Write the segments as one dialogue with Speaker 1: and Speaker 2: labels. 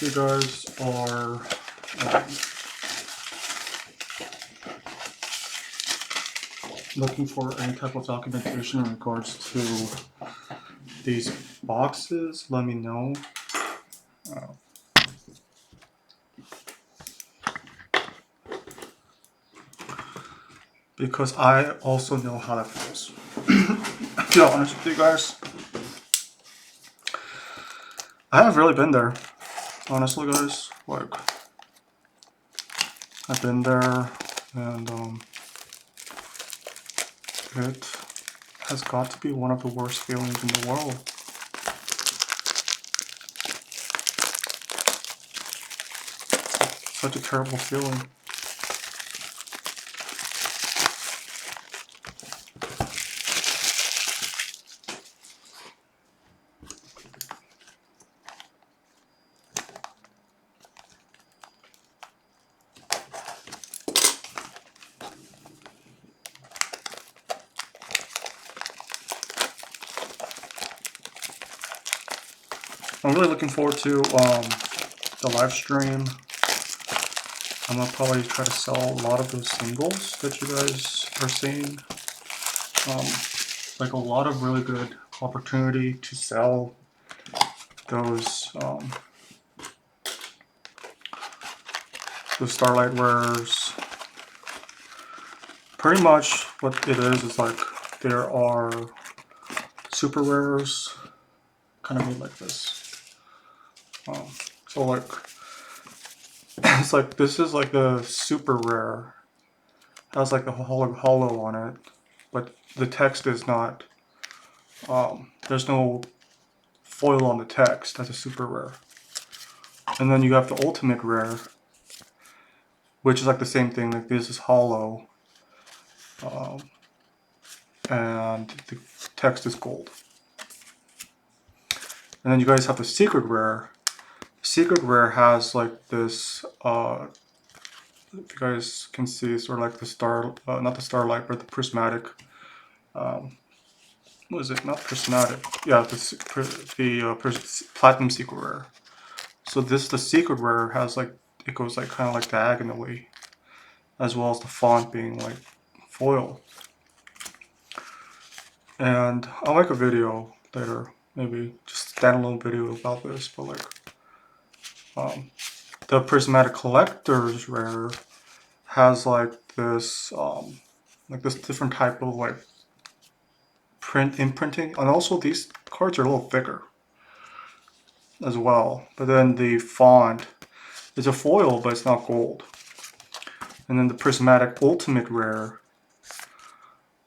Speaker 1: if you guys are looking for any type of documentation in regards to these boxes, let me know. Because I also know how that feels. To be honest with you guys, I have really been there. Honestly, guys, like I've been there, and it has got to be one of the worst feelings in the world. Such a terrible feeling. I'm really looking forward to the live stream. I'm gonna probably try to sell a lot of those singles that you guys are seeing. Like a lot of really good opportunity to sell those Starlight rares. Pretty much what it is like there are super rares kind of made like this. So like it's like this is like a super rare. Has like a hollow on it, but the text is not. There's no foil on the text. That's a super rare. And then you have the ultimate rare, which is like the same thing. Like this is hollow, and the text is gold. And then you guys have the secret rare. Secret rare has like this. If you guys can see, sort of like the star, not the starlight, but the prismatic. What is it? Not prismatic. Yeah, the platinum secret rare. So this, the secret rare, has like, it goes like kind of like diagonally, as well as the font being like foil. And I'll make a video later, maybe just standalone video about this. But like, the prismatic collector's rare has like this different type of like imprinting, and also these cards are a little thicker as well. But then the font is a foil, but it's not gold. And then the prismatic ultimate rare.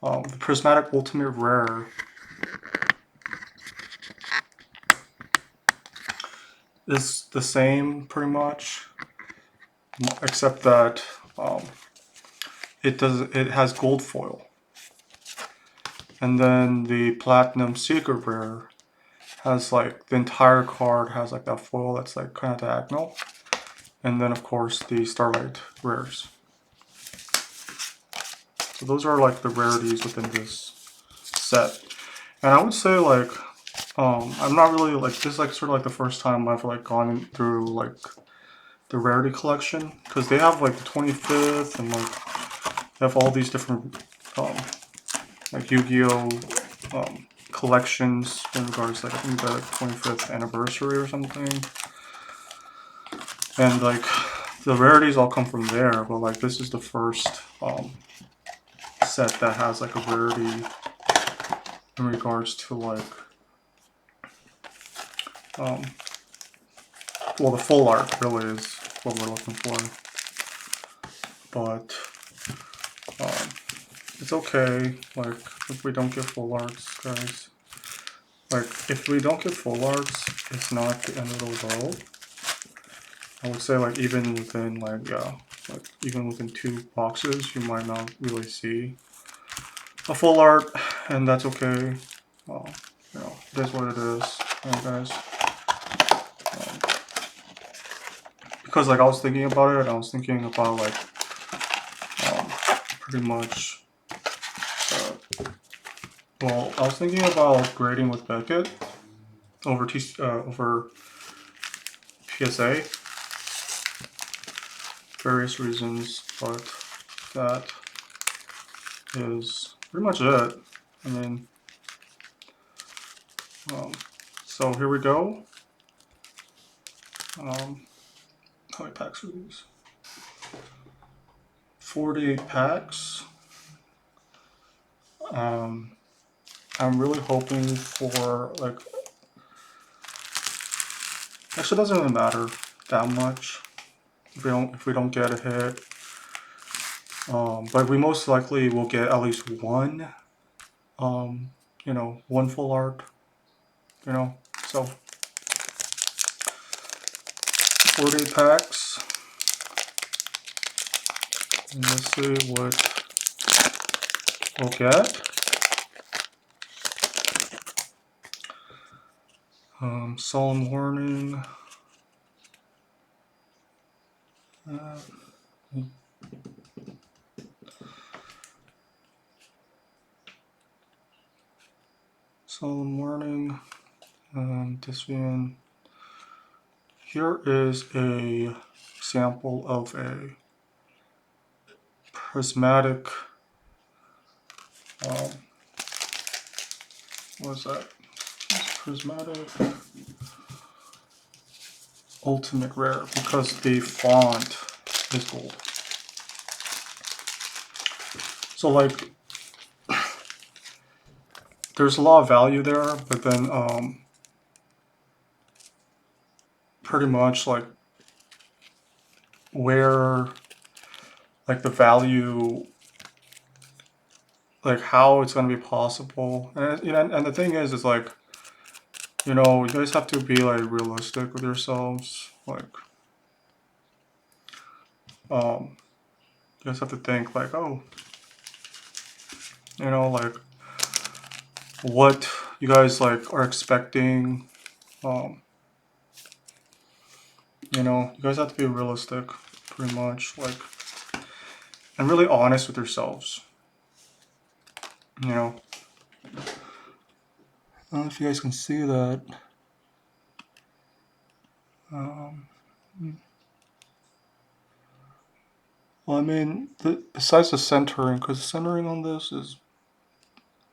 Speaker 1: The prismatic ultimate rare is the same pretty much, except that it has gold foil. And then the platinum secret rare has like the entire card has like that foil that's like kind of diagonal. And then of course the starlight rares. So those are like the rarities within this set. And I would say like I'm not really like, this is like sort of like the first time I've like gone through like the Rarity collection, because they have like the 25th and like they have all these different like Yu-Gi-Oh collections in regards to like, I think the 25th anniversary or something. And like the rarities all come from there, but like this is the first set that has like a rarity in regards to like well, the full art really is what we're looking for, but it's okay, like, if we don't get full arts, guys. Like, if we don't get full arts, it's not the end of the world. I would say, like, even within, like, even within 2 boxes, you might not really see a full art, and that's okay. You know, it is what it is, guys. Because, like, I was thinking about it, I was thinking about, like, pretty much, well, I was thinking about grading with Beckett over PSA. Various reasons, but that is pretty much it. I mean, so here we go. How many packs are these? 48 packs. I'm really hoping for like. Actually, it doesn't really matter that much if we don't get a hit. But we most likely will get at least one. One full art. So 48 packs. And let's see what we'll get. Solemn warning. Solemn warning. This one. Here is a sample of a prismatic. What is that? Prismatic ultimate rare because the font is gold. So like, there's a lot of value there, but then pretty much like where like the value, like how it's gonna be possible, and and the thing is like, you guys have to be like realistic with yourselves. Like, you guys have to think like, oh, like what you guys like are expecting. You guys have to be realistic, pretty much, like, and really honest with yourselves. I don't know if you guys can see that. Well, I mean, besides the centering, because the centering on this is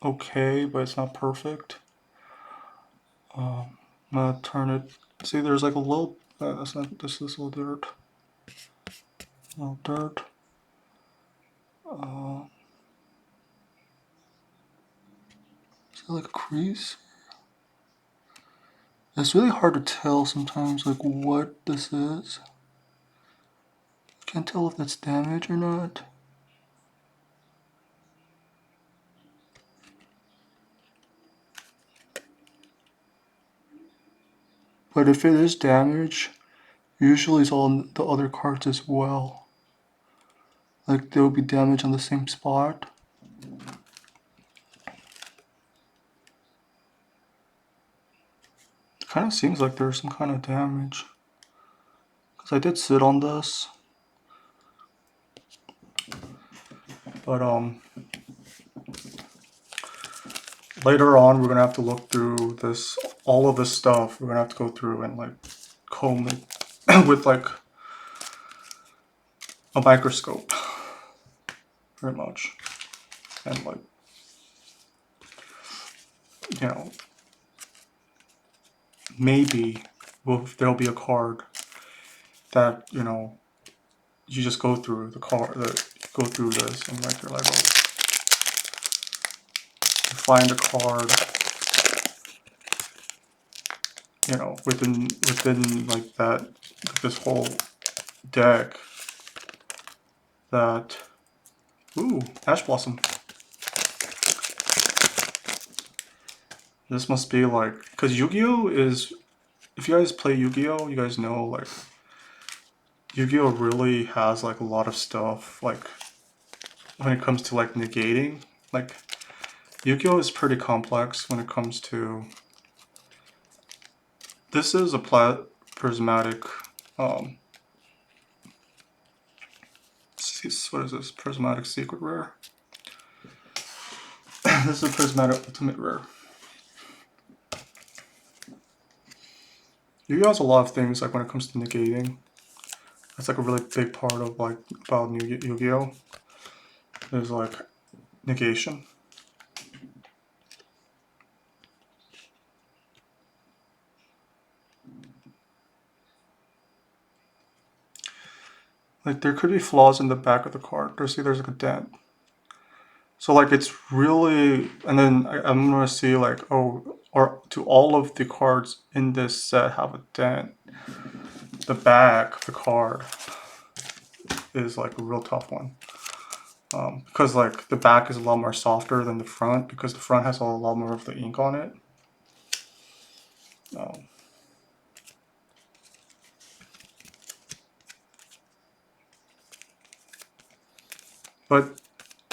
Speaker 1: okay, but it's not perfect. I'm gonna turn it. See, there's like a little. That's not. This is a little dirt. A little dirt. Is that like a crease? It's really hard to tell sometimes, like what this is. Can't tell if that's damage or not. But if it is damage, usually it's on the other cards as well. Like there will be damage on the same spot. It kind of seems like there's some kind of damage. Because I did sit on this. But later on we're gonna have to look through this, all of this stuff. We're gonna have to go through and like comb it with like a microscope, pretty much, and like, maybe there'll be a card that you just go through the card, go through this, and like you're like, oh, you find a card, within like that, this whole deck that, ooh, Ash Blossom. This must be like, because Yu-Gi-Oh is, if you guys play Yu-Gi-Oh, you guys know like Yu-Gi-Oh really has like a lot of stuff like when it comes to like negating. Like Yu-Gi-Oh is pretty complex when it comes to. This is a prismatic. What is this? Prismatic secret rare. This is a prismatic ultimate rare. Yu-Gi-Oh has a lot of things like when it comes to negating. That's like a really big part of like about Yu-Gi-Oh. Is like negation. Like there could be flaws in the back of the card. There's like a dent. So like it's really, and then I'm gonna see like, oh, or do all of the cards in this set have a dent? The back of the card is like a real tough one. Because like the back is a lot more softer than the front because the front has a lot more of the ink on it. But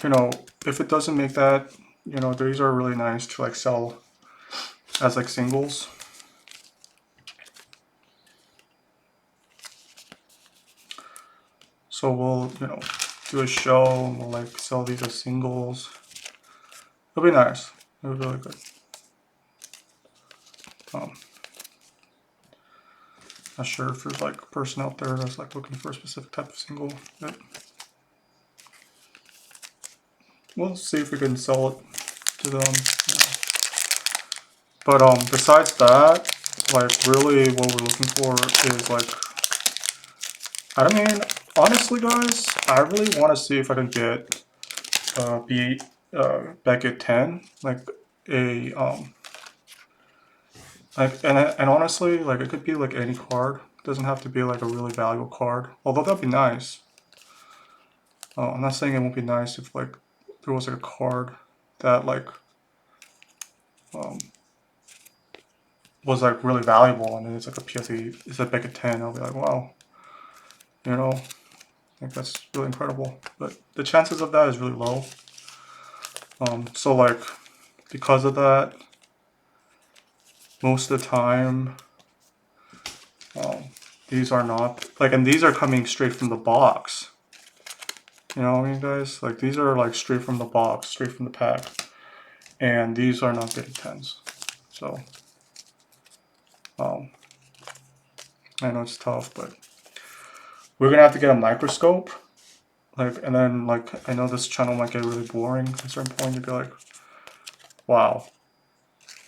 Speaker 1: you know, if it doesn't make that, you know, these are really nice to like sell as like singles. So we'll, you know, do a show and we'll like sell these as singles. It'll be nice. It'll be really good. Not sure if there's like a person out there that's like looking for a specific type of single. But we'll see if we can sell it to them. Yeah. But besides that, like really what we're looking for is like, I mean, honestly guys, I really want to see if I can get Beckett 10, like a like and honestly, like it could be like any card. It doesn't have to be like a really valuable card. Although that'd be nice. I'm not saying it won't be nice if like there was like a card that like was like really valuable and it's like a PSE, it's a Beckett 10. I'll be like, wow, you know, like that's really incredible. But the chances of that is really low. So like because of that, most of the time, these are not like, and these are coming straight from the box. You know what I mean, guys? Like these are like straight from the box, straight from the pack, and these are not getting 10s. So I know it's tough, but we're gonna have to get a microscope. Like, and then like I know this channel might get really boring at a certain point. You'd be like, wow,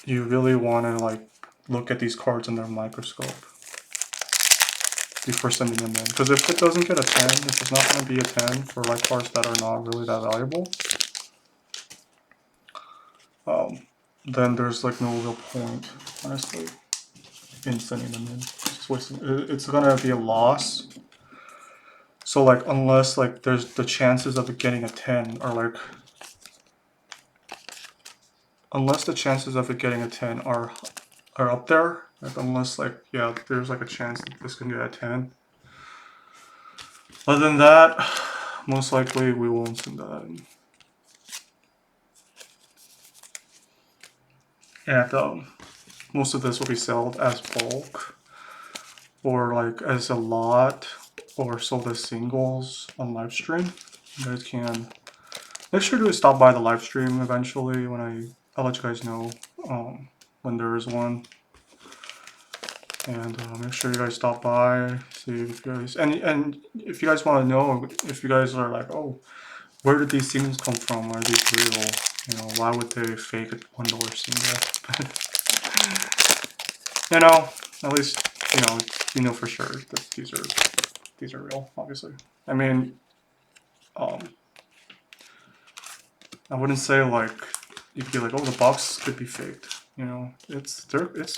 Speaker 1: you really want to like look at these cards under a microscope before sending them in. Because if it doesn't get a 10, if it's not going to be a 10 for like cards that are not really that valuable, then there's like no real point, honestly, in sending them in. It's just wasting. It's gonna be a loss. So like unless like there's the chances of it getting a 10 are like, unless the chances of it getting a 10 are up there, like unless like, yeah, there's like a chance that this can get a 10. Other than that, most likely we won't send that in. And most of this will be sold as bulk or like as a lot or sold as singles on live stream. You guys can make sure to stop by the live stream eventually when I'll let you guys know when there is one. And make sure you guys stop by, see if you guys, and if you guys want to know, if you guys are like, oh, where did these singles come from? Are these real? You know, why would they fake a $1 single? You know, at least you know for sure that these are real. Obviously, I mean, I wouldn't say like you could be like, oh, the box could be faked. You know, it's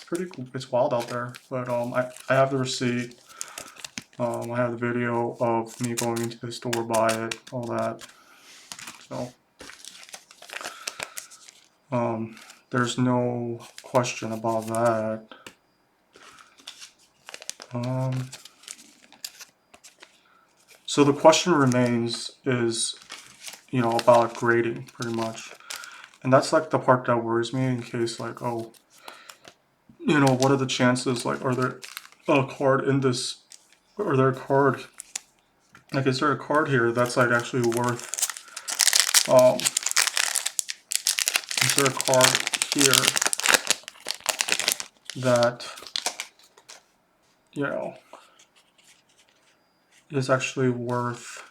Speaker 1: pretty cool. It's wild out there. But I have the receipt. I have the video of me going into the store, buy it, all that. So there's no question about that. So the question remains is, you know, about grading pretty much. And that's like the part that worries me in case like, oh, you know, what are the chances, like, are there a card in this, are there a card, like, is there a card here that's like actually worth, is there a card here that you know, is actually worth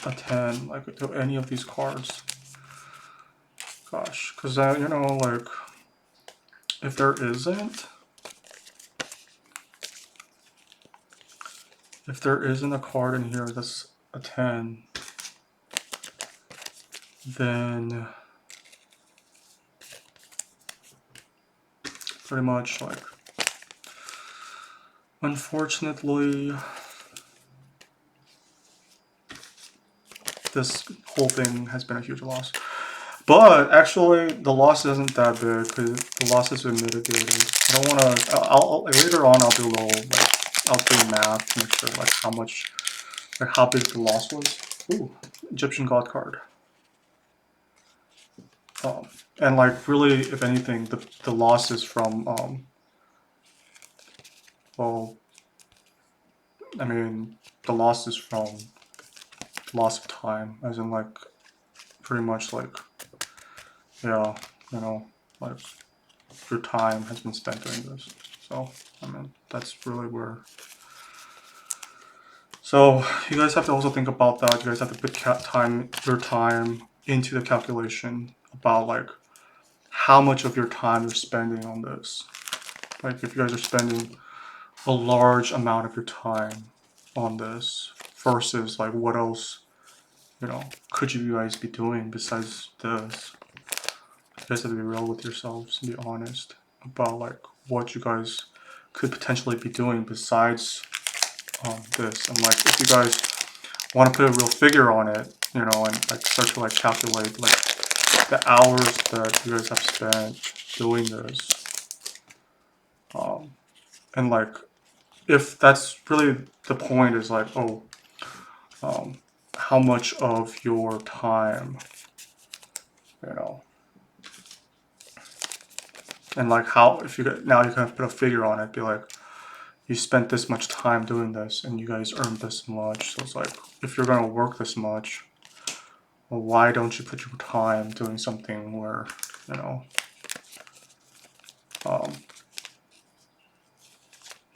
Speaker 1: a 10, like to any of these cards. Gosh, because you know, like, if there isn't, a card in here that's a 10, then pretty much, like, unfortunately, this whole thing has been a huge loss. But actually, the loss isn't that big because the loss has been mitigated. I don't want to. I'll later on. I'll do a little like I'll do math to make sure like how much, like how big the loss was. Ooh, Egyptian God card. And like really, if anything, the loss is from well, I mean, the loss is from loss of time, as in like pretty much like yeah, you know, like your time has been spent doing this. So I mean, that's really where. So you guys have to also think about that. You guys have to put your time into the calculation about like how much of your time you're spending on this. Like if you guys are spending a large amount of your time on this versus like what else, you know, could you guys be doing besides this? You guys have to be real with yourselves and be honest about like what you guys could potentially be doing besides this. And like if you guys want to put a real figure on it, you know, and like start to like calculate like the hours that you guys have spent doing this, and like if that's really the point is like, oh, how much of your time, you know, and like how if you now you can put a figure on it, be like, you spent this much time doing this, and you guys earned this much. So it's like if you're gonna work this much, well, why don't you put your time doing something where, you know,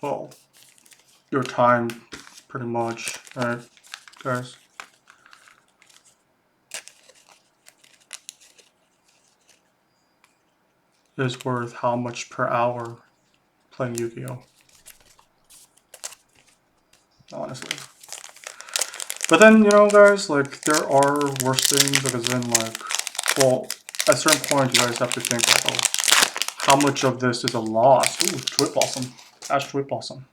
Speaker 1: well, your time pretty much, right, guys? Is worth how much per hour playing Yu-Gi-Oh! Honestly. But then, you know, guys, like, there are worse things because then, like, well, at a certain point, you guys have to think, like, oh, how much of this is a loss? Ooh, Tweet Blossom. Ash Tweet Blossom.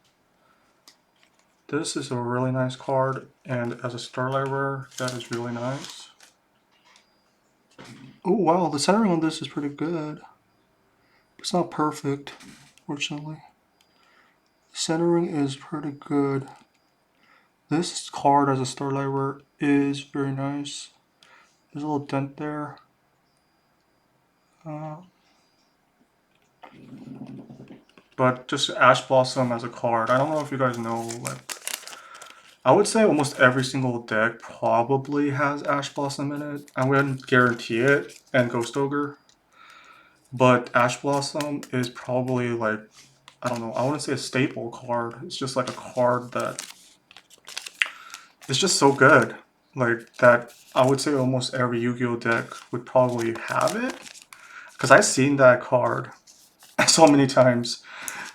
Speaker 1: This is a really nice card, and as a Starlight Rare, that is really nice. Oh, wow, the centering on this is pretty good. It's not perfect, fortunately. Centering is pretty good. This card as a Starlight Rare is very nice. There's a little dent there. But just Ash Blossom as a card, I don't know if you guys know, like, I would say almost every single deck probably has Ash Blossom in it. I wouldn't guarantee it, and Ghost Ogre. But Ash Blossom is probably like, I don't know, I wouldn't say a staple card. It's just like a card that is just so good. Like, that I would say almost every Yu-Gi-Oh deck would probably have it. Because I've seen that card so many times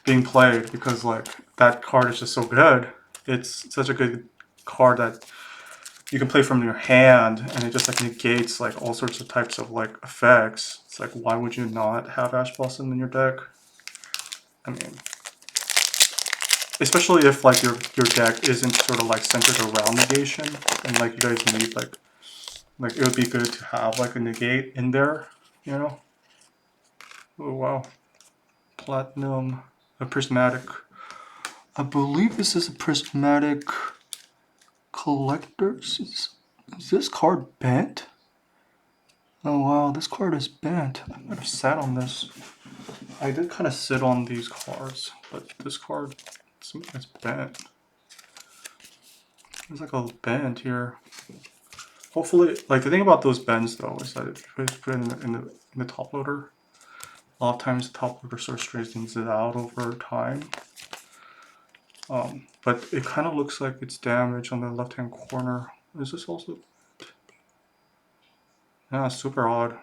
Speaker 1: being played because like that card is just so good. It's such a good card that you can play from your hand and it just like negates like all sorts of types of like effects. It's like, why would you not have Ash Blossom in your deck? I mean, especially if like your deck isn't sort of like centered around negation and like you guys need like it would be good to have like a negate in there, you know? Oh wow. Platinum, a prismatic. I believe this is a prismatic collectors. Is this card bent? Oh wow, this card is bent. I might have sat on this. I did kind of sit on these cards, but this card seems like it's bent. There's like a bend here. Hopefully, like the thing about those bends though is that if you put it in the top loader, a lot of times the top loader sort of straightens it out over time. But it kind of looks like it's damaged on the left-hand corner. Is this also? Yeah, super odd.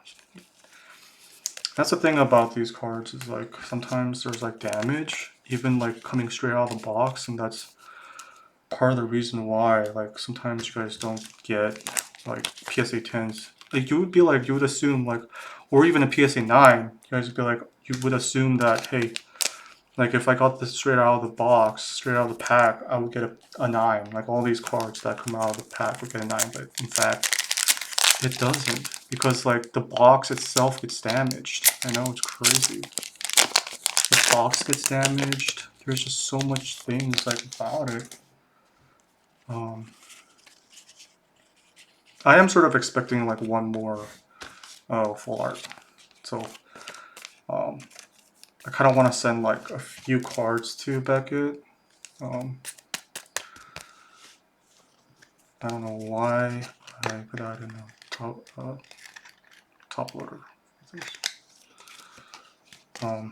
Speaker 1: That's the thing about these cards is like sometimes there's like damage, even like coming straight out of the box, and that's part of the reason why like sometimes you guys don't get like PSA 10s. Like you would assume like, or even a PSA 9, you guys would be like, you would assume that, hey, like if I got this straight out of the box, straight out of the pack, I would get a 9. Like all these cards that come out of the pack would get a 9, but in fact, it doesn't. Because like the box itself gets damaged. I know, it's crazy. The box gets damaged. There's just so much things like about it. I am sort of expecting like one more full art. So I kind of want to send like a few cards to Beckett. I don't know why I put that in the top loader. And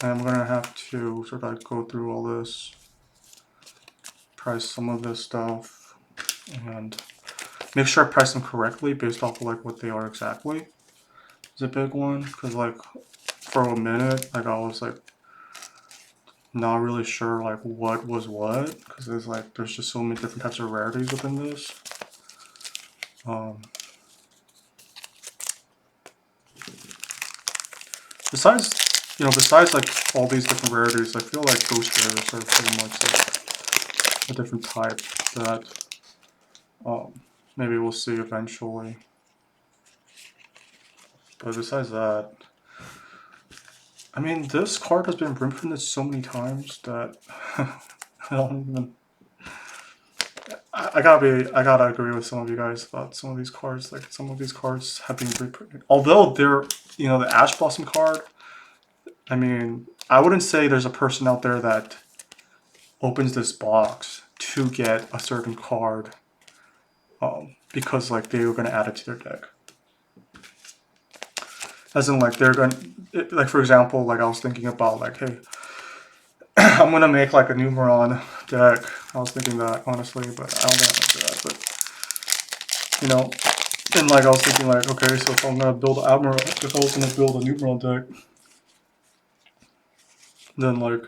Speaker 1: I'm gonna have to sort of like go through all this, price some of this stuff, and make sure I price them correctly based off of like what they are exactly. Is a big one, because like for a minute, like I was like not really sure like what was what, because there's just so many different types of rarities within this. Besides like all these different rarities, I feel like ghost rares are pretty much like a different type that maybe we'll see eventually. But besides that, I mean, this card has been reprinted so many times that I don't even. I gotta agree with some of you guys about some of these cards. Like some of these cards have been reprinted, although they're the Ash Blossom card. I mean, I wouldn't say there's a person out there that opens this box to get a certain card because like they were gonna add it to their deck. As in like they're gonna like, for example, like I was thinking about like, hey, I'm gonna make like a Numeron deck. I was thinking that honestly, but I don't think I'm gonna do that. But and like I was thinking like, okay, so if I'm gonna build Admiral, if I was gonna build a Numeron deck, then like,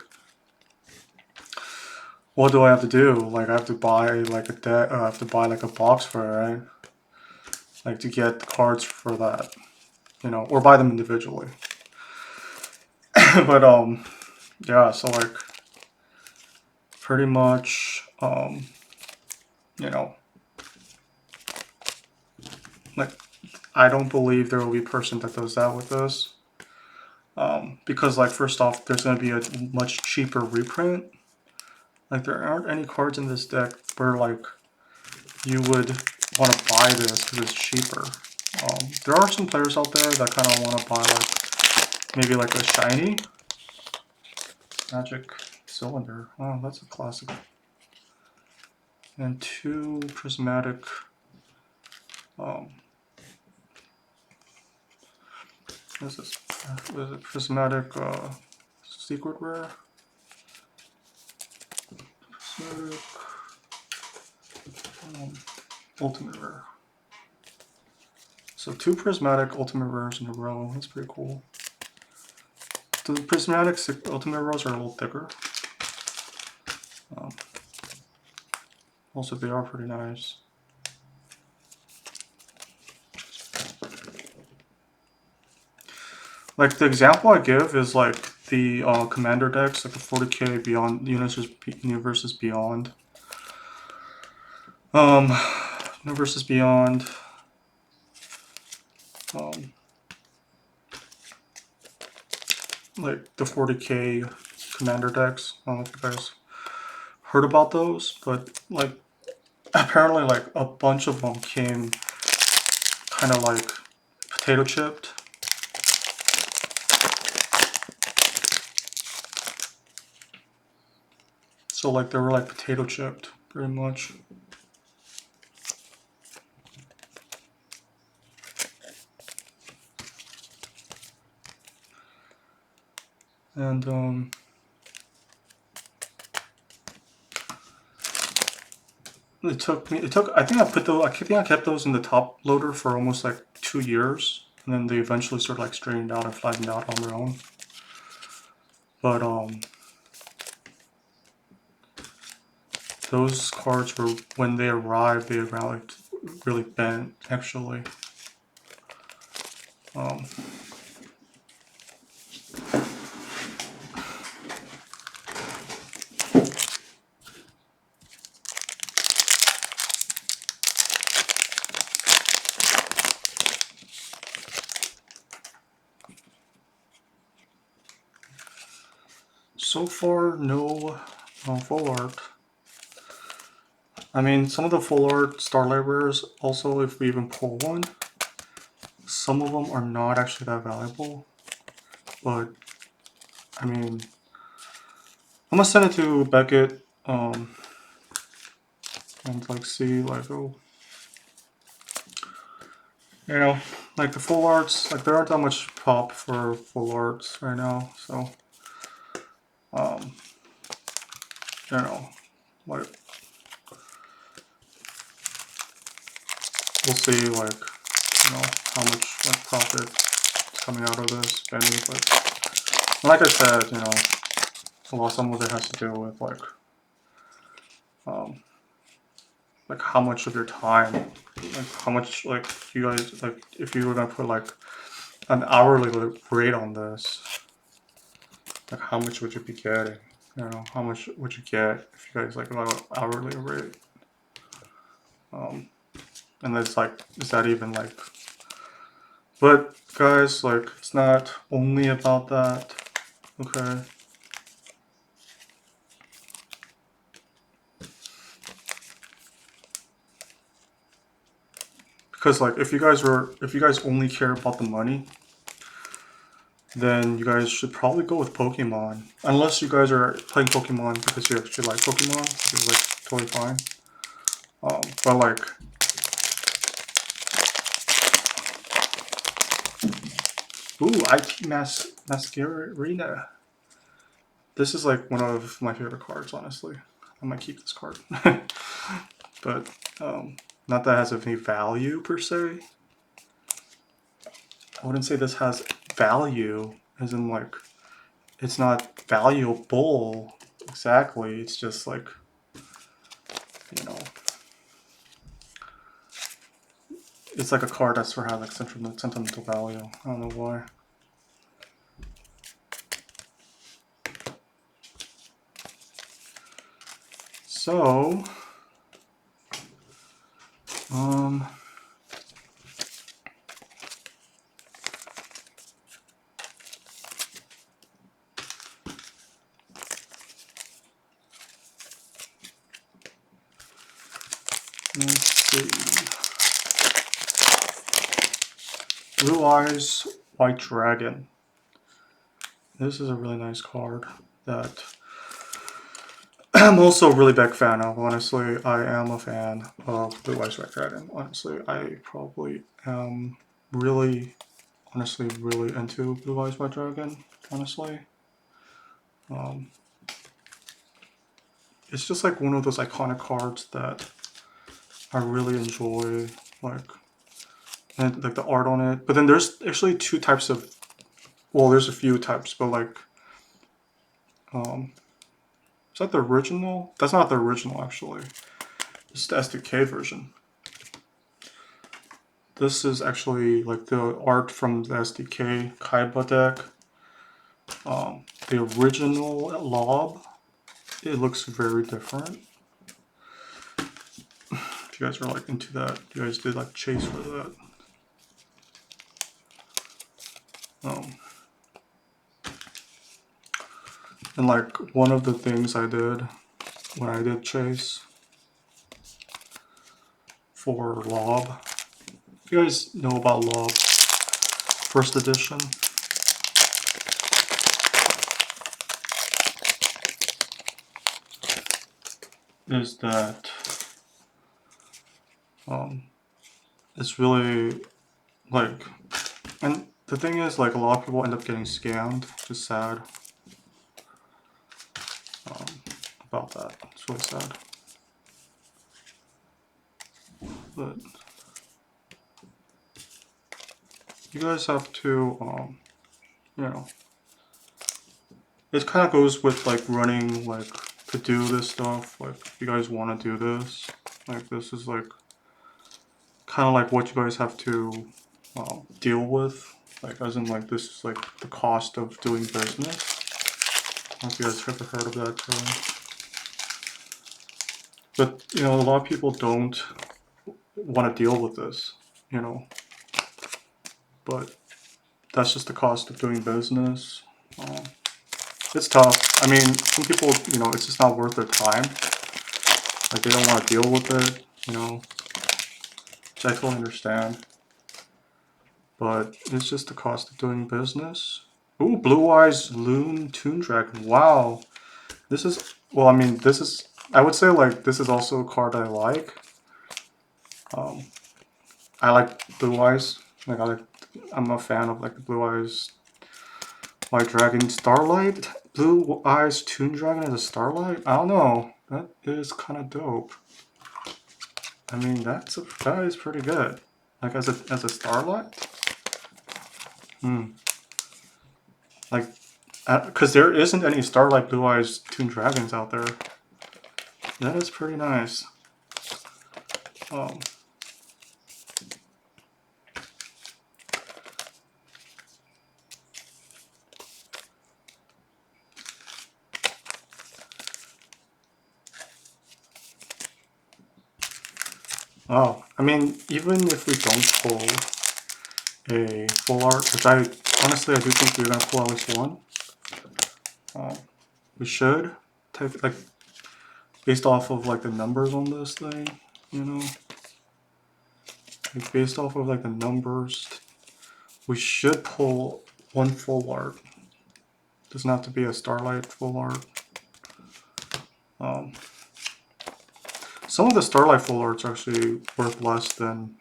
Speaker 1: what do I have to do? Like I have to buy like a deck. I have to buy like a box for it, right? Like to get the cards for that, or buy them individually. But yeah. So like, pretty much, like I don't believe there will be a person that does that with this. Because like first off, there's going to be a much cheaper reprint. Like there aren't any cards in this deck where like you would want to buy this because it's cheaper. There are some players out there that kind of want to buy like maybe like a shiny magic cylinder. Oh, that's a classic. And 2 prismatic. What is this? What is it? Prismatic secret rare. Prismatic ultimate rare. So 2 prismatic ultimate rares in a row. That's pretty cool. The prismatic ultimate rares are a little thicker. Also, they are pretty nice. Like the example I give is like the commander decks, like the 40k Beyond Universes Beyond. Universes Beyond. Like the 40k commander decks. I don't know if you guys heard about those, but like apparently like a bunch of them came kind of like potato chipped. So like they were like potato chipped pretty much. And It took me. It took. I think I put those. I think I kept those in the top loader for almost like 2 years, and then they eventually sort of like straightened out and flattened out on their own. But those cards were, when they arrived like really bent actually. Um, so far, no full art. I mean, some of the full art Starlight Rares, also, if we even pull one, some of them are not actually that valuable. But, I mean, I'm gonna send it to Beckett, and like see, like, oh, you know, like the full arts, like there aren't that much pop for full arts right now, so, you know, like, we'll see, like, you know, how much like profit is coming out of this, if any. But like I said, you know, well, some of it has to do with like how much of your time, like how much, like you guys, like if you were gonna put like an hourly rate on this, like how much would you be getting? You know, how much would you get if you guys like an hourly rate? And it's like, is that even like? But guys, like it's not only about that. Okay. Because like if you guys only care about the money, then you guys should probably go with Pokemon. Unless you guys are playing Pokemon because you actually like Pokemon, which is like totally fine. But like, ooh, IT Masquerena. This is like one of my favorite cards, honestly. I might keep this card. But not that it has any value per se. I wouldn't say this has value, as in like, it's not valuable exactly. It's just like, you know, it's like a card that sort of has like sentimental value. I don't know why. So, let's see. Blue Eyes, White Dragon. This is a really nice card that I'm also a really big fan of. Honestly, I am a fan of Blue Eyes, White Dragon. Honestly, I probably am really, honestly, really into Blue Eyes, White Dragon. Honestly, it's just like one of those iconic cards that I really enjoy. Like, and like the art on it. But then there's actually two types of, well, there's a few types, but like, is that the original? That's not the original, actually. It's the SDK version. This is actually like the art from the SDK Kaiba deck. The original Lob, it looks very different. If you guys are like into that, you guys did like chase for that. And like one of the things I did when I did chase for Lob, if you guys know about Lob first edition, is that it's really like, and the thing is like a lot of people end up getting scammed, which is sad about that. It's really sad. but you guys have to, you know, it kind of goes with like running, like to do this stuff. Like, if you guys want to do this, like, this is like kind of like what you guys have to deal with. Like, as in, like, this is like the cost of doing business. I don't know if you guys have ever heard of that term. But, you know, a lot of people don't want to deal with this, you know. But that's just the cost of doing business. It's tough. I mean, some people, you know, it's just not worth their time. Like, they don't want to deal with it, you know, which I totally understand. But it's just the cost of doing business. Ooh, Blue Eyes Loon Toon Dragon. Wow. This is, well, I mean, this is, I would say, like, this is also a card I like. I like Blue Eyes. Like, I'm a fan of, like, the Blue Eyes White Dragon Starlight. Blue Eyes Toon Dragon as a Starlight? I don't know. That is kind of dope. I mean, that is pretty good. Like, as a Starlight? Like, because there isn't any Starlight Blue Eyes Toon Dragons out there. That is pretty nice. Oh, I mean, even if we don't pull a full art, which I honestly I do think we're gonna pull at least one. We should take, like, based off of like the numbers on this thing, you know, like, based off of like the numbers, we should pull one full art. Doesn't have to be a Starlight full art. Some of the Starlight full arts are actually worth less than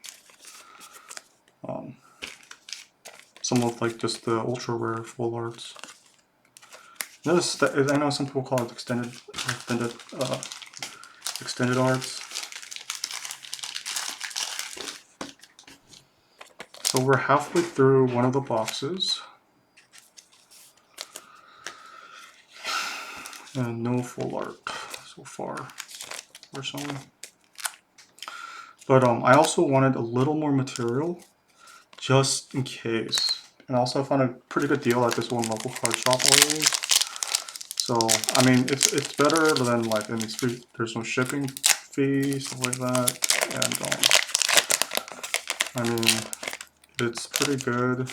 Speaker 1: some of like just the ultra rare full arts. Notice that, I know some people call it extended arts. So we're halfway through one of the boxes, and no full art so far, unfortunately. But I also wanted a little more material, just in case. And also I found a pretty good deal at this one local card shop always. So, I mean, it's better than, like, and it's free, there's no shipping fee, stuff like that. And, I mean, it's pretty good.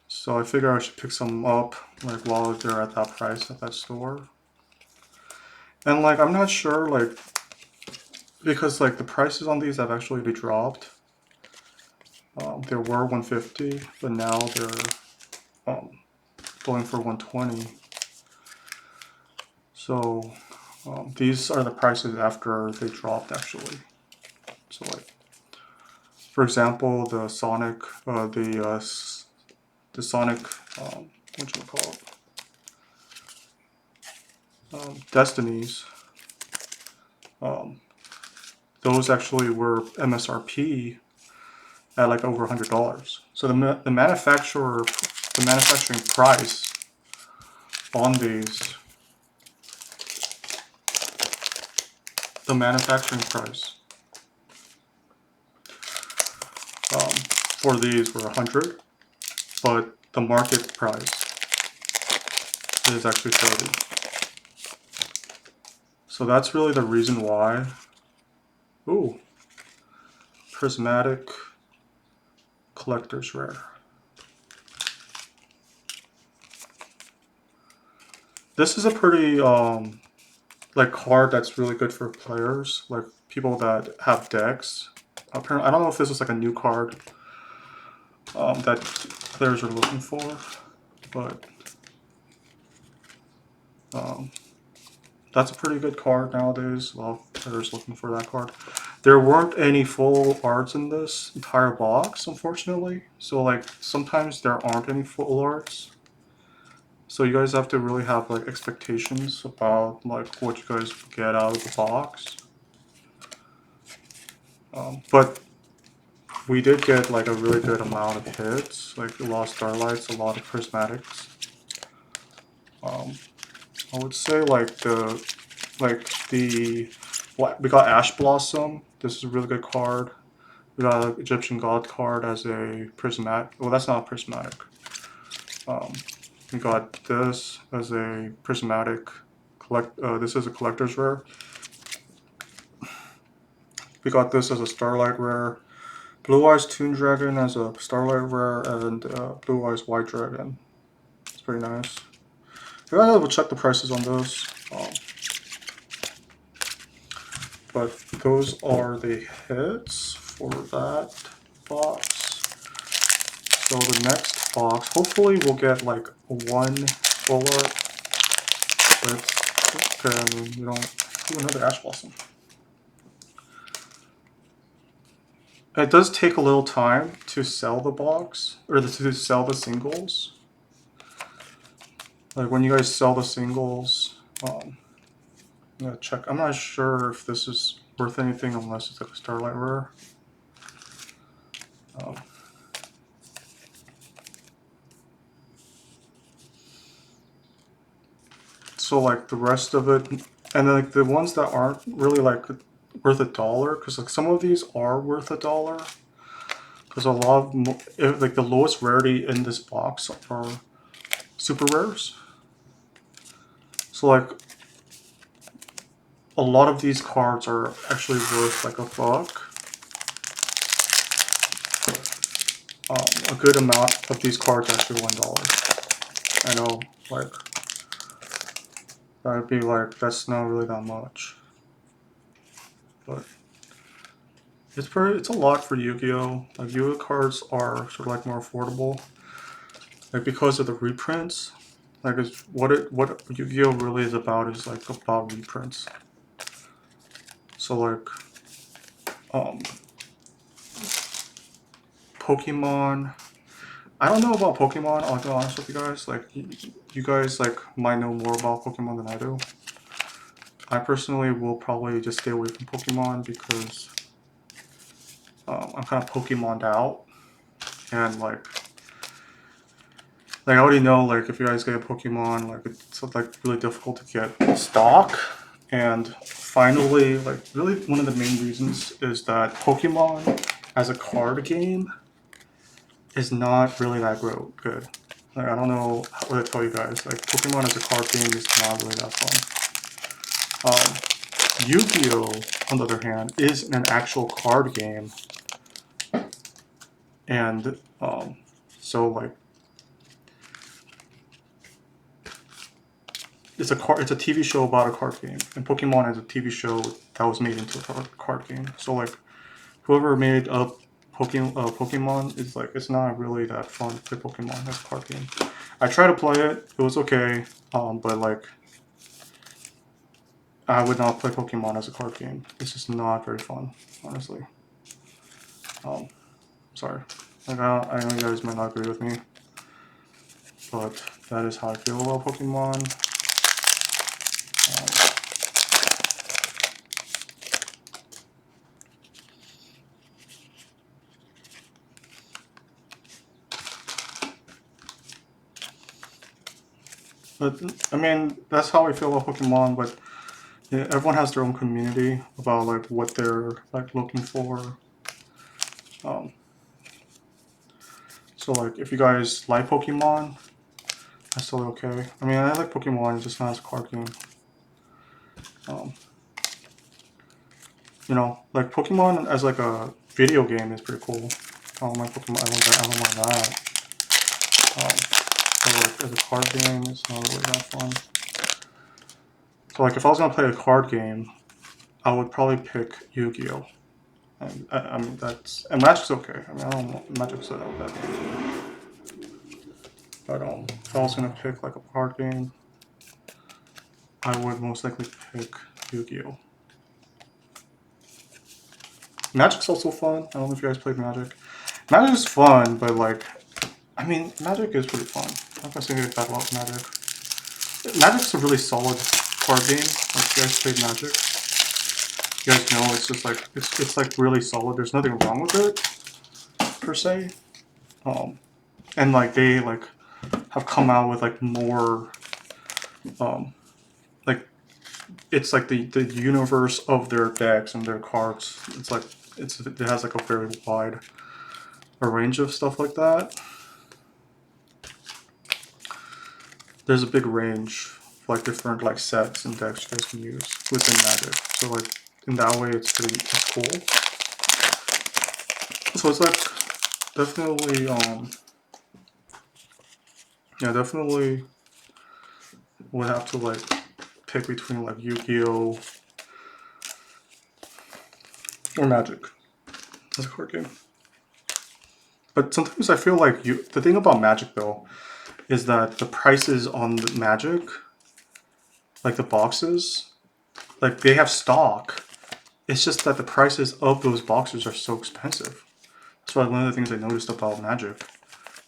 Speaker 1: So I figure I should pick some up, like, while they're at that price at that store. And, like, I'm not sure, like, because, like, the prices on these have actually dropped. They were 150, but now they're going for 120. So these are the prices after they dropped, actually. So, like, for example, the Sonic, the Sonic, what you call it, Destinies. Those actually were MSRP at like over $100. So the manufacturing price on these, the manufacturing price for these were 100, but the market price is actually 30. So that's really the reason why. Ooh, prismatic collector's rare. This is a pretty like card that's really good for players, like people that have decks. Apparently, I don't know if this is like a new card that players are looking for, but that's a pretty good card nowadays. A lot of players looking for that card. There weren't any full arts in this entire box, unfortunately. So, like, sometimes there aren't any full arts. So you guys have to really have like expectations about like what you guys get out of the box. But we did get like a really good amount of hits, like a lot of starlights, a lot of prismatics. I would say we got Ash Blossom. This is a really good card. We got an Egyptian God card as a prismatic. Well, that's not a prismatic. We got this as a prismatic. This is a collector's rare. We got this as a Starlight rare. Blue Eyes Toon Dragon as a Starlight rare, and Blue Eyes White Dragon. It's pretty nice. I gotta double check the prices on those. But those are the hits for that box. So the next box, hopefully we'll get like one full art. But okay, I mean, we don't do another Ash Blossom. It does take a little time to sell the box, or to sell the singles. Like when you guys sell the singles, I'm gonna check. I'm not sure if this is worth anything unless it's like a Starlight rare. So like the rest of it, and then like the ones that aren't really like worth $1, because like some of these are worth $1. Because a lot of like the lowest rarity in this box are super rares. So like a lot of these cards are actually worth like $1. A good amount of these cards are actually $1. I know, like that'd be like that's not really that much, but it's a lot for Yu-Gi-Oh. Like Yu-Gi-Oh cards are sort of like more affordable, like because of the reprints. Like it's what Yu-Gi-Oh really is about is like about reprints. So like Pokemon. I don't know about Pokemon, I'll be honest with you guys. Like, you guys like might know more about Pokemon than I do. I personally will probably just stay away from Pokemon because I'm kind of Pokemoned out. And like I already know, like, if you guys get a Pokemon, like, it's like really difficult to get stock. And finally, like, really one of the main reasons is that Pokemon as a card game is not really that good. Like, I don't know what to tell you guys. Like, Pokemon as a card game is not really that fun. Yu-Gi-Oh, on the other hand, is an actual card game. And, so, like, it's a TV show about a card game. And Pokemon is a TV show that was made into a card game. So, like, whoever made up Pokemon is like, it's not really that fun to play Pokemon as a card game. I tried to play it, it was okay, but like, I would not play Pokemon as a card game. It's just not very fun, honestly. Sorry. Like, I know you guys might not agree with me, but that is how I feel about Pokemon. But I mean, that's how I feel about Pokemon. But yeah, everyone has their own community about like what they're like looking for. So like, if you guys like Pokemon, that's totally okay. I mean, I like Pokemon, it's just not as a card game. You know, like Pokemon as like a video game is pretty cool. I don't like Pokemon. I don't mind that. So like as a card game, it's not really that fun. So like if I was gonna play a card game, I would probably pick Yu-Gi-Oh. And I mean and Magic's okay. I mean I don't know, Magic's not that bad. But if I was gonna pick like a card game, I would most likely pick Yu-Gi-Oh. Magic's also fun. I don't know if you guys played Magic. Magic is fun, but like, I mean, Magic is pretty fun. I'm not gonna say anything bad about Magic. Magic's a really solid card game. Like, you guys played Magic, you guys know it's just like it's like really solid. There's nothing wrong with it per se. And like they like have come out with like more like it's like the universe of their decks and their cards. It's like it has like a very wide a range of stuff like that. There's a big range of like different like sets and decks you guys can use within Magic. So like in that way, it's cool. So it's like definitely yeah, definitely would have to like pick between like Yu-Gi-Oh or Magic as a card game. But sometimes I feel like the thing about Magic though is that the prices on the Magic, like the boxes, like they have stock. It's just that the prices of those boxes are so expensive. That's why one of the things I noticed about Magic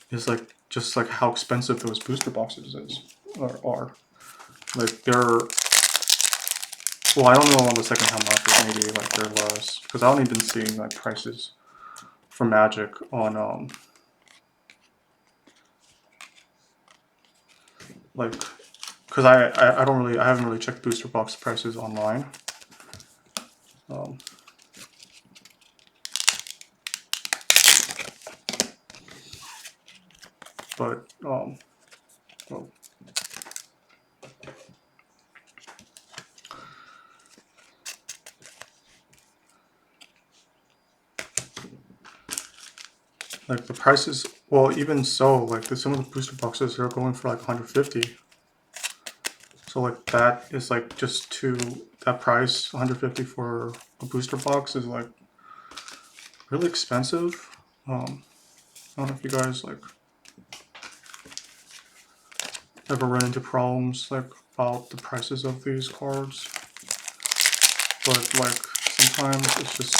Speaker 1: is like just like how expensive those booster boxes are. Like they're, well, I don't know on the secondhand market, maybe like they're less because I've only been seeing like prices for Magic on like because I don't really, I haven't really checked booster box prices online. But well, like the prices, well, even so, like some of the booster boxes are going for like 150. So like that is like just that price, 150 for a booster box is like really expensive. I don't know if you guys like ever run into problems like about the prices of these cards, but like sometimes it's just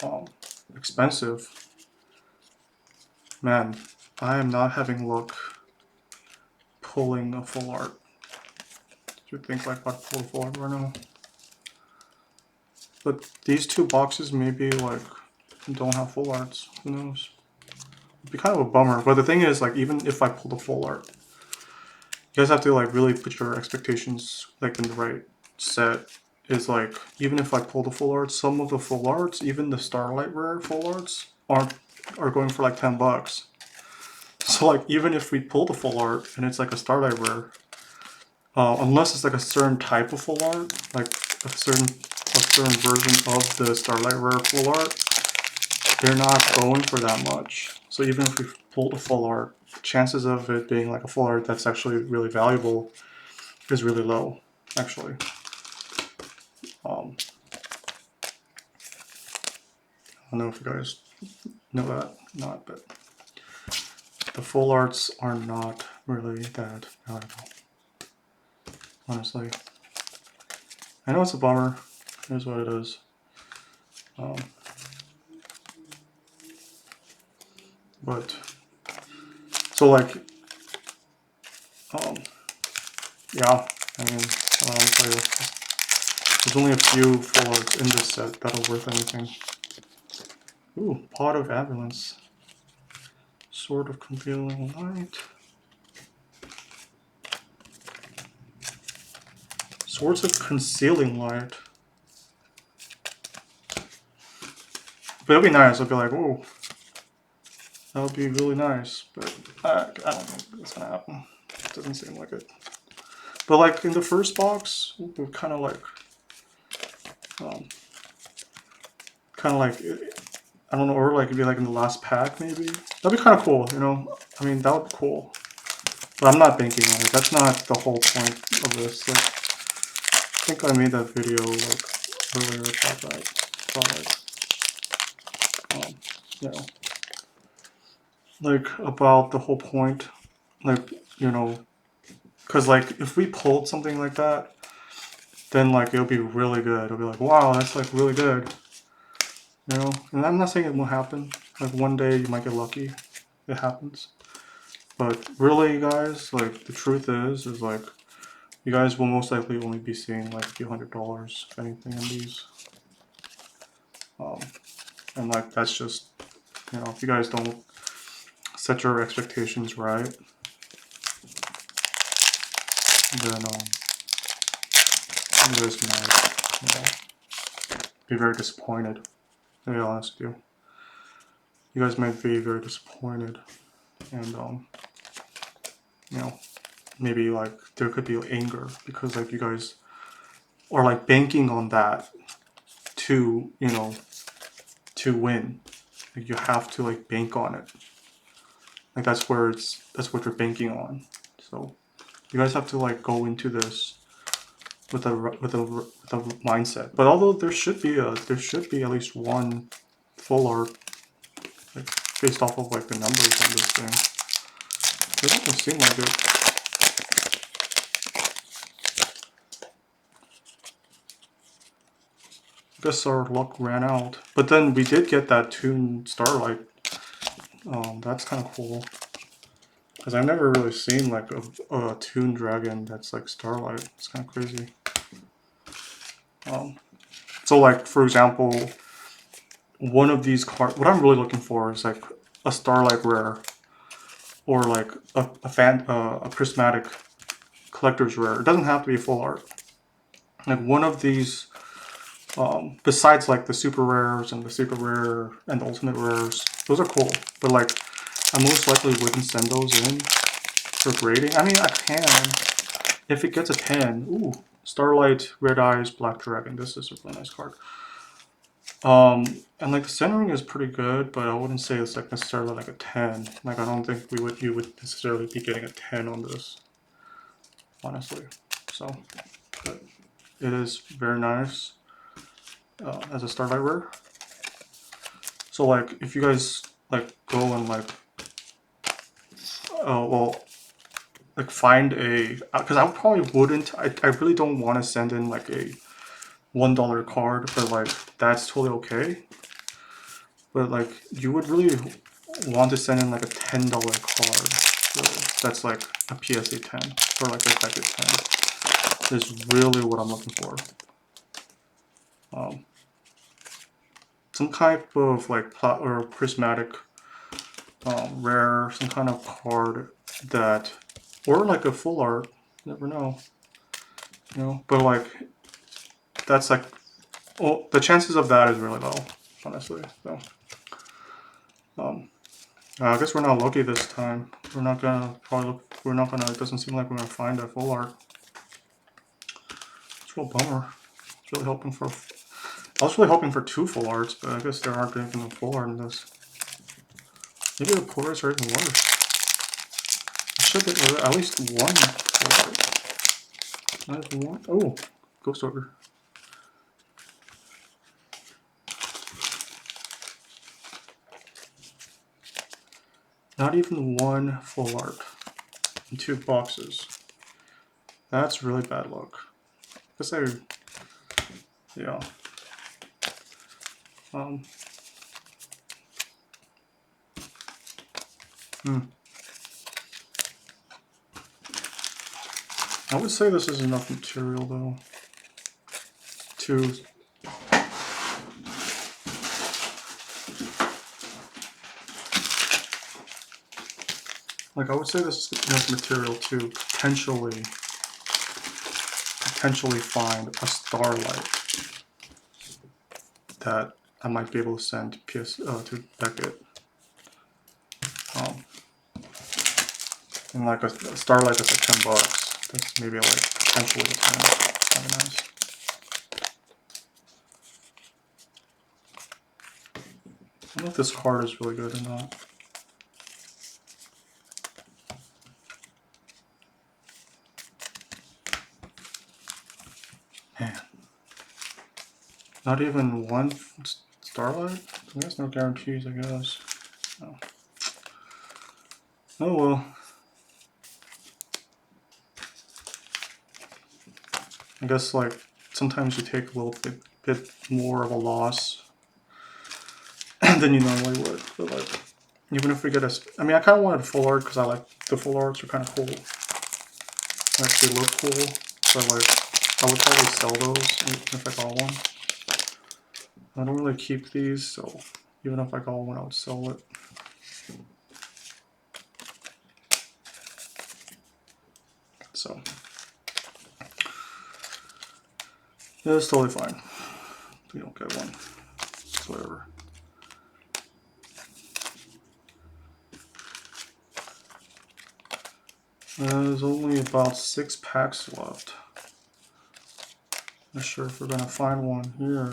Speaker 1: so expensive. Man, I am not having luck pulling a full art. Do you think like I'd pull a full art right now? But these two boxes maybe like don't have full arts. Who knows? It'd be kind of a bummer. But the thing is, like, even if I pull the full art, you guys have to like really put your expectations like in the right set. Is like even if I pull the full arts, some of the full arts, even the Starlight Rare full arts, are going for like $10. So like even if we pull the full art and it's like a Starlight Rare, unless it's like a certain type of full art, like a certain version of the Starlight Rare full art, they're not going for that much. So even if we pull the full art, chances of it being like a full art that's actually really valuable is really low, actually. I don't know if you guys know that or not, but the full arts are not really that valuable, honestly. I know it's a bummer. Here's what it is. But so like, yeah. I mean, I'll tell you, there's only a few full arts in this set that are worth anything. Ooh, Pot of Ambulance. Sword of Concealing Light. Swords of Concealing Light. But it'll be nice. I'll be like, oh, that would be really nice. But I don't think it's gonna happen. It doesn't seem like it. But like in the first box, we're kind of like, I don't know, or like it'd be like in the last pack maybe. That'd be kind of cool, you know. I mean, that would be cool. But I'm not banking on it. That's not the whole point of this. Like, I think I made that video like earlier about that. About like, you know, like about the whole point, like, you know, because like if we pulled something like that, then like it'll be really good. It'll be like, wow, that's like really good, you know. And I'm not saying it won't happen. Like one day you might get lucky, it happens. But really, guys, like the truth is like you guys will most likely only be seeing like a few $100, if anything, in these. And like that's just, you know, if you guys don't set your expectations right, then you guys might, you know, be very disappointed. To be honest with you, you guys might be very disappointed, and you know, maybe like there could be anger because like you guys are like banking on that to, you know, to win. Like you have to like bank on it. Like that's what you're banking on. So you guys have to like go into this with a mindset. But although there should be at least one full art, like based off of like the numbers on this thing. It doesn't seem like it. I guess our luck ran out. But then we did get that Toon Starlight. That's kind of cool. Because I've never really seen like a Toon Dragon that's like Starlight. It's kind of crazy. So like, for example, one of these cards, what I'm really looking for is like a Starlight Rare or like a prismatic collector's rare. It doesn't have to be full art. Like one of these, besides like the super rares and the super rare and the ultimate rares, those are cool. But like, I most likely wouldn't send those in for grading. I mean, I can if it gets a 10. Ooh, Starlight, Red Eyes, Black Dragon. This is a really nice card. And like the centering is pretty good, but I wouldn't say it's like necessarily like a 10. Like I don't think you would necessarily be getting a 10 on this, honestly. So, but it is very nice as a Starlight Rare. So like if you guys like go and like, well, like find a, because I probably wouldn't. I really don't want to send in like a $1 card, but like that's totally okay. But like you would really want to send in like a $10 card. Really. That's like a PSA 10 or like a Beckett 10. Is really what I'm looking for. Some type of like or prismatic rare, some kind of card that, or like a full art. You never know. You know, but like that's like, well, the chances of that is really low, honestly. So, I guess we're not lucky this time. We're not gonna probably look. We're not gonna. It doesn't seem like we're gonna find a full art. It's a real bummer. It's really hoping for. I was really hoping for 2 full arts, but I guess there aren't even a full art in this. Maybe the pull rates are even worse. I should get at least 1 full art. Not even 1. Oh, Ghost Order. Not even 1 full art in 2 boxes. That's really bad luck. I guess yeah. I would say this is enough material though to like, I would say this is enough material to potentially find a Starlight that I might be able to send to Beckett. And like a Starlight that's like $10. That's maybe like potentially a 10. Kind of nice. I don't know if this card is really good or not. Man. Not even 1 Starlight? There's no guarantees, I guess. Oh, oh well. I guess like sometimes you take a little bit more of a loss than you normally would, but like, Even if we get a, I mean, I kind of wanted full art because I like the full arts are kind of cool. Actually look cool. So like, I would probably sell those if I got one. I don't really keep these, so even if I got one, I would sell it. So yeah, it's totally fine. If you don't get one, it's whatever. There's only about 6 packs left. Not sure if we're gonna find one here.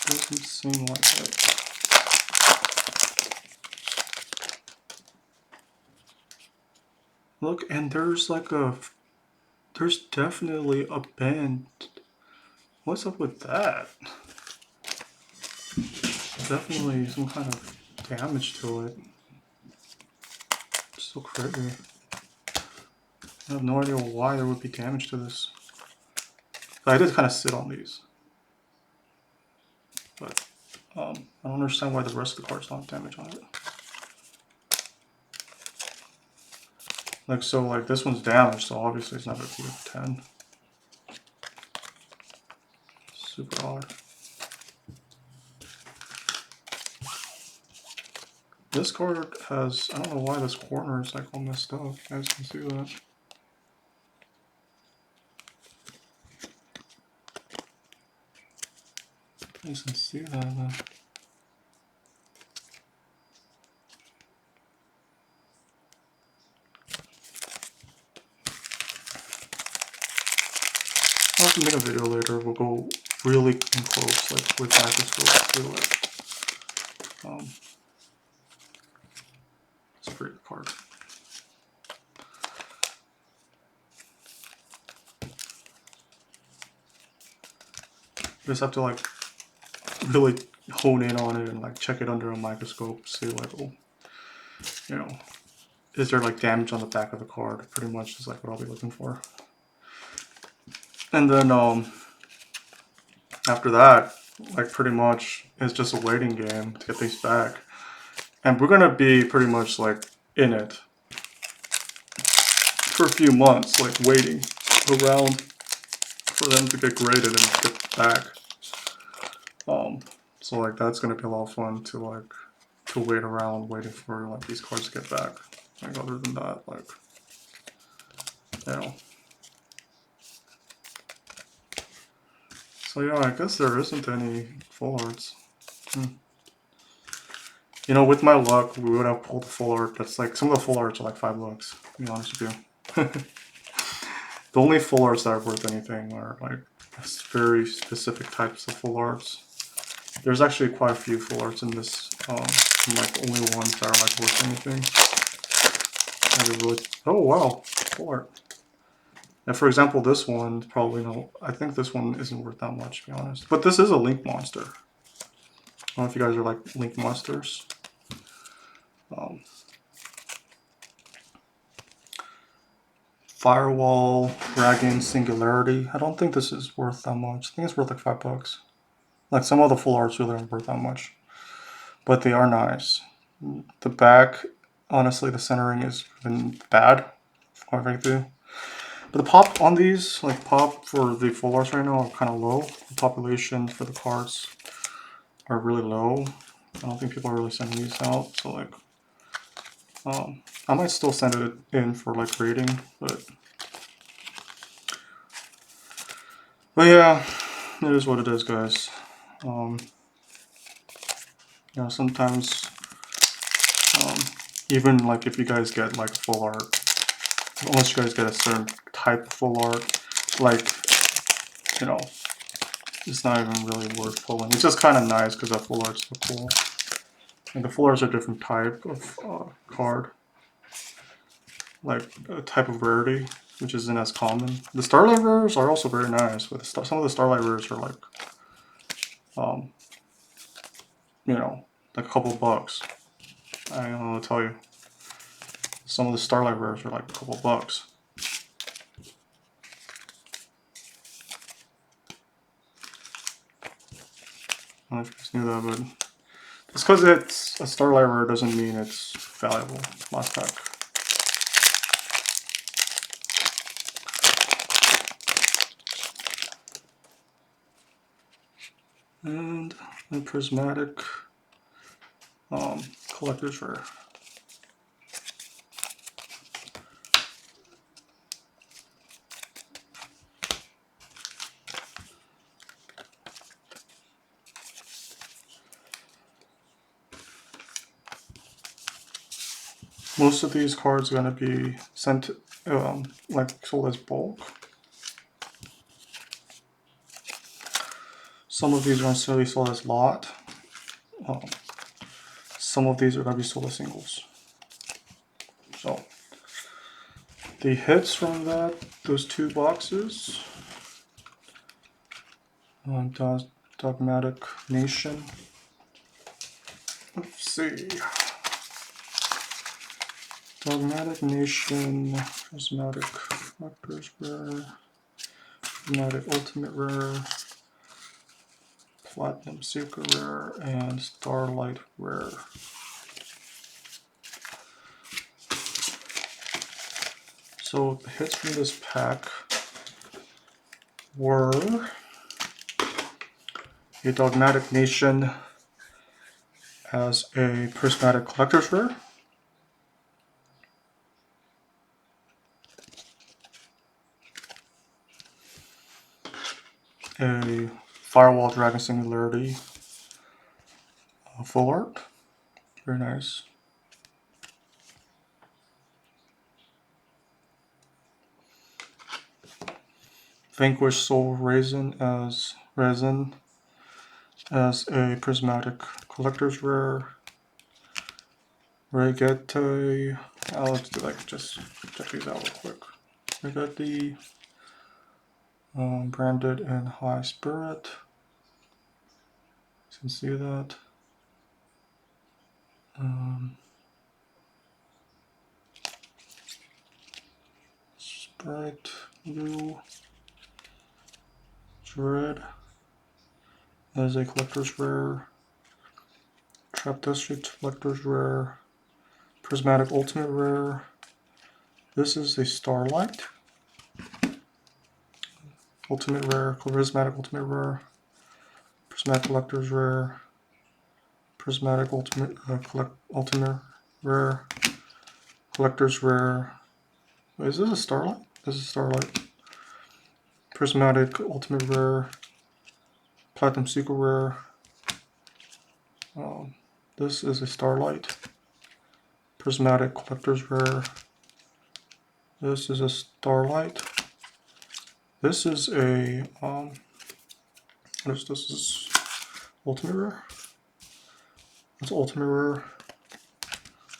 Speaker 1: Doesn't seem like it. Look, and there's like there's definitely a bend. What's up with that? Definitely some kind of damage to it. It's so crazy. I have no idea why there would be damage to this. I did kind of sit on these. But I don't understand why the rest of the cards don't have damage on it. Like, so like this one's damaged, so obviously it's not going to be a 10. Super odd. This card has, I don't know why this corner is like all messed up. You guys can see that. You guys can see that. I'll have to make a video later. We'll go really in close, like with microscope to it. It's a pretty good card. You just have to like really hone in on it and like check it under a microscope, see like, oh, you know, is there like damage on the back of the card? Pretty much is like what I'll be looking for. And then after that, like pretty much it's just a waiting game to get these back. And we're gonna be pretty much like in it for a few months, like waiting around for them to get graded and get back. So like that's gonna be a lot of fun to wait around waiting for like these cards to get back. Like other than that, like, you know. So yeah, I guess there isn't any full arts. You know, with my luck, we would have pulled a full art. That's like, some of the full arts are like $5, to be honest with you. The only full arts that are worth anything are like very specific types of full arts. There's actually quite a few full arts in this, like only ones that are like worth anything. Really, oh wow, full art. And for example, this one, probably no, I think this one isn't worth that much, to be honest. But this is a Link monster. I don't know if you guys are like Link monsters. Firewall, Dragon, Singularity. I don't think this is worth that much. I think it's worth like $5. Like some of the full arts really aren't worth that much. But they are nice. The back, honestly, the centering is been bad, quite frankly. But the pop on these, like pop for the full arts right now, are kind of low. The population for the cards are really low. I don't think people are really sending these out. So like, I might still send it in for like grading, but yeah, it is what it is, guys. You know, sometimes, even like if you guys get like full art, unless you guys get a certain type of full art, like, you know, it's not even really worth pulling. It's just kind of nice because that full art's so cool. And the full arts are a different type of card, like a type of rarity, which isn't as common. The Starlight rares are also very nice, but some of the Starlight rares are like, you know, like a couple bucks. I don't know what to tell you. Some of the Starlight rares are like a couple bucks. I don't know if you guys knew that, but Just because it's a Starlight rare doesn't mean it's valuable. Last pack. And a prismatic collector's rare. Most of these cards are going to be sent like sold as bulk. Some of these are going to be sold as lot. Some of these are going to be sold as singles. So the hits from those two boxes, Dogmatic Nation. Let's see. Dogmatic Nation, Prismatic Collector's Rare, Prismatic Ultimate Rare, Platinum Secret Rare, and Starlight Rare. So the hits from this pack were a Dogmatic Nation as a Prismatic Collector's Rare, a Firewall Dragon Singularity full art, very nice. Vanquish Soul Resin as a Prismatic Collector's Rare. Rarity. Let's do just check these out real quick. Rarity, branded in High Spirit. You can see that. Sprite, Blue, Dread as a Collector's Rare. Trap District Collector's Rare. Prismatic Ultimate Rare. This is a Starlight. Ultimate Rare, Prismatic Ultimate Rare. Prismatic Collector's Rare. Prismatic Ultimate Ultimate Rare. Collector's Rare. Wait, is this a Starlight? This is Starlight. Prismatic Ultimate Rare. Platinum Secret Rare. This is a Starlight. Prismatic Collector's Rare. This is a Starlight. This is a this is Ultimate Rare. That's Ultimate Rare.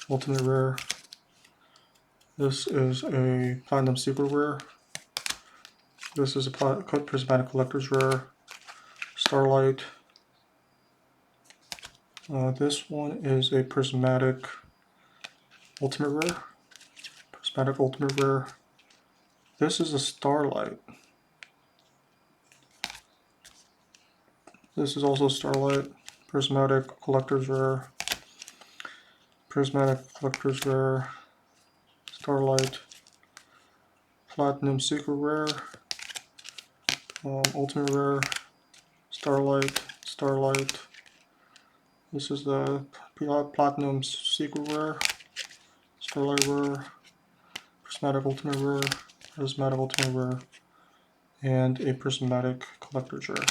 Speaker 1: Ultimate Rare. This is a Platinum Secret Rare. This is a Prismatic Collector's Rare. Starlight. This one is a Prismatic Ultimate Rare. Prismatic Ultimate Rare. This is a Starlight. This is also Starlight. Prismatic Collector's Rare. Prismatic Collector's Rare. Starlight. Platinum Secret Rare. Ultimate Rare. Starlight. Starlight. This is the Platinum Secret Rare. Starlight Rare. Prismatic Ultimate Rare. Prismatic Ultimate Rare. And a Prismatic Collector's Rare.